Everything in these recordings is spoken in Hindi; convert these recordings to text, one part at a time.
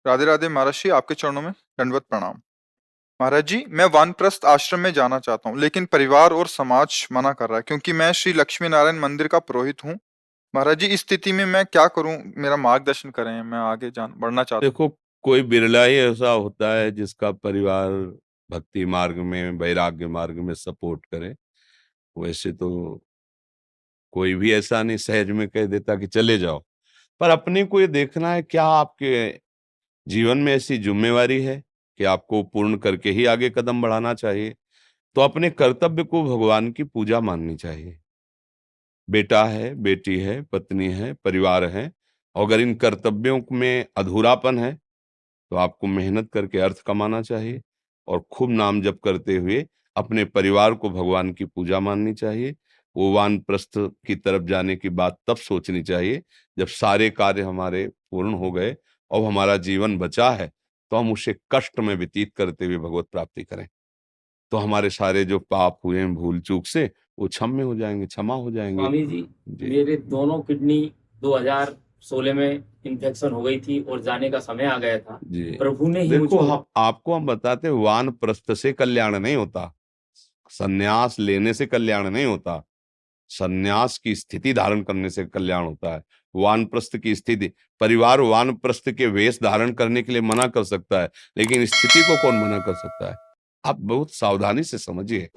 राधे राधे महाराज जी, आपके चरणों में दंडवत प्रणाम। महाराज जी, मैं वानप्रस्थ आश्रम में जाना चाहता हूँ, लेकिन परिवार और समाज मना कर रहा है क्योंकि मैं श्री लक्ष्मी नारायण मंदिर का पुरोहित हूँ। महाराज जी, इस स्थिति में मैं क्या करूँ? मेरा मार्गदर्शन करें, मैं आगे जान बढ़ना चाहता देखो, कोई बिरला ही ऐसा होता है जिसका परिवार भक्ति मार्ग में, वैराग्य मार्ग में सपोर्ट करे। वैसे तो कोई भी ऐसा नहीं सहज में कह देता कि चले जाओ। पर अपने को ये देखना है, क्या आपके जीवन में ऐसी जिम्मेवारी है कि आपको पूर्ण करके ही आगे कदम बढ़ाना चाहिए। तो अपने कर्तव्य को भगवान की पूजा माननी चाहिए। बेटा है, बेटी है, पत्नी है, परिवार है, अगर इन कर्तव्यों में अधूरापन है तो आपको मेहनत करके अर्थ कमाना चाहिए और खूब नाम जप करते हुए अपने परिवार को भगवान की पूजा माननी चाहिए। वो वानप्रस्थ की तरफ जाने की बात तब सोचनी चाहिए जब सारे कार्य हमारे पूर्ण हो गए और हमारा जीवन बचा है, तो हम उसे कष्ट में व्यतीत करते हुए भगवत प्राप्ति करें। तो हमारे सारे जो पाप हुए हैं भूल चूक से, वो क्षम्य हो जाएंगे, क्षमा हो जाएंगे। स्वामी जी, जी मेरे दोनों किडनी 2016 में इन्फेक्शन हो गई थी और जाने का समय आ गया था। जी। प्रभु ने ही देखो, मुझको हम बताते हैं, वानप्रस्थ से कल्याण नहीं होता, संन्यास लेने से कल्याण नहीं होता, संन्यास की स्थिति धारण करने से कल्याण होता है। वानप्रस्थ की स्थिति, परिवार वानप्रस्थ के वेश धारण करने के लिए मना कर सकता है, लेकिन स्थिति को कौन मना कर सकता है? आप बहुत सावधानी से समझिए।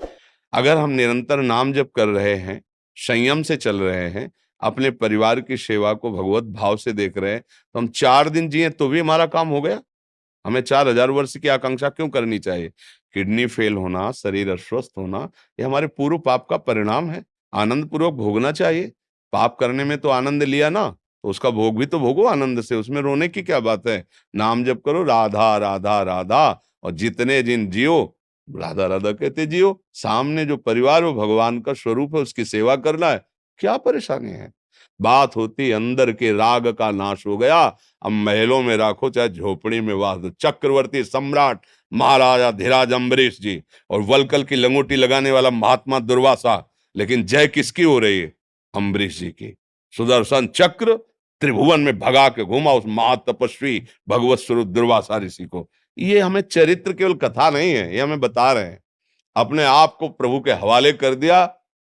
अगर हम निरंतर नाम जप कर रहे हैं, संयम से चल रहे हैं, अपने परिवार की सेवा को भगवत भाव से देख रहे हैं, तो हम 4 दिन जिए तो भी हमारा काम हो गया। हमें 4000 वर्ष की आकांक्षा क्यों करनी चाहिए? किडनी फेल होना, शरीर अस्वस्थ होना, ये हमारे पूर्व पाप का परिणाम है। आनंद पूर्वक भोगना चाहिए। पाप करने में तो आनंद लिया ना, तो उसका भोग भी तो भोगो आनंद से, उसमें रोने की क्या बात है? नाम जप करो, राधा राधा राधा, और जितने दिन जियो राधा राधा कहते जियो। सामने जो परिवार वो भगवान का स्वरूप है, उसकी सेवा करना है, क्या परेशानी है? बात होती अंदर के राग का नाश हो गया, अब महलों में राखो चाहे झोपड़ी में वास दो। चक्रवर्ती सम्राट महाराजा धीराज अम्बरीश जी और वलकल की लंगोटी लगाने वाला महात्मा दुर्वासा, लेकिन जय किसकी हो रही है? अम्बरीश जी की। सुदर्शन चक्र त्रिभुवन में भगा के घुमा उस महातपस्वी भगवत स्वरूप दुर्वासा ऋषि को। ये हमें चरित्र केवल कथा नहीं है, ये हमें बता रहे हैं। अपने आप को प्रभु के हवाले कर दिया,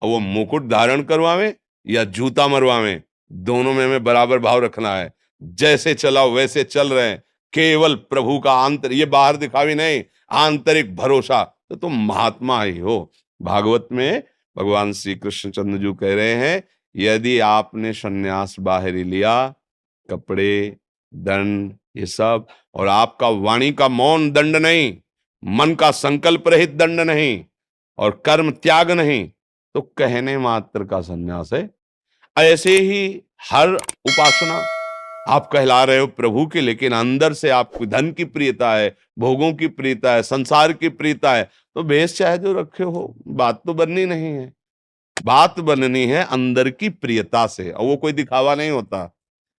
और वो मुकुट धारण करवावे या जूता मरवावे, दोनों में हमें बराबर भाव रखना है। जैसे चलाओ वैसे चल रहे हैं, केवल प्रभु का आंतर, ये बाहर दिखावी नहीं, आंतरिक भरोसा, तो तुम महात्मा ही हो। भागवत में भगवान श्री कृष्ण चंद्र जी कह रहे हैं, यदि आपने सन्यास बाहर ही लिया, कपड़े, दंड, ये सब, और आपका वाणी का मौन दंड नहीं, मन का संकल्प रहित दंड नहीं, और कर्म त्याग नहीं, तो कहने मात्र का सन्यास है। ऐसे ही हर उपासना, आप कहला रहे हो प्रभु की, लेकिन अंदर से आपको धन की प्रियता है, भोगों की प्रियता है, संसार की प्रियता है, तो भेष चाहे जो रखे हो, बात तो बननी नहीं है। बात बननी है अंदर की प्रियता से, और वो कोई दिखावा नहीं होता।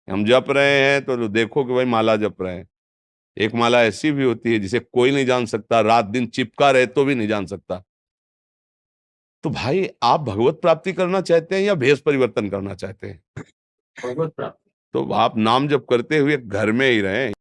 हम जप रहे हैं तो देखो कि भाई माला जप रहे हैं। एक माला ऐसी भी होती है जिसे कोई नहीं जान सकता, रात दिन चिपका रहे तो भी नहीं जान सकता। तो भाई, आप भगवत प्राप्ति करना चाहते हैं या भेष परिवर्तन करना चाहते हैं? भगवत प्राप्त। तो आप नाम जप करते हुए घर में ही रहें।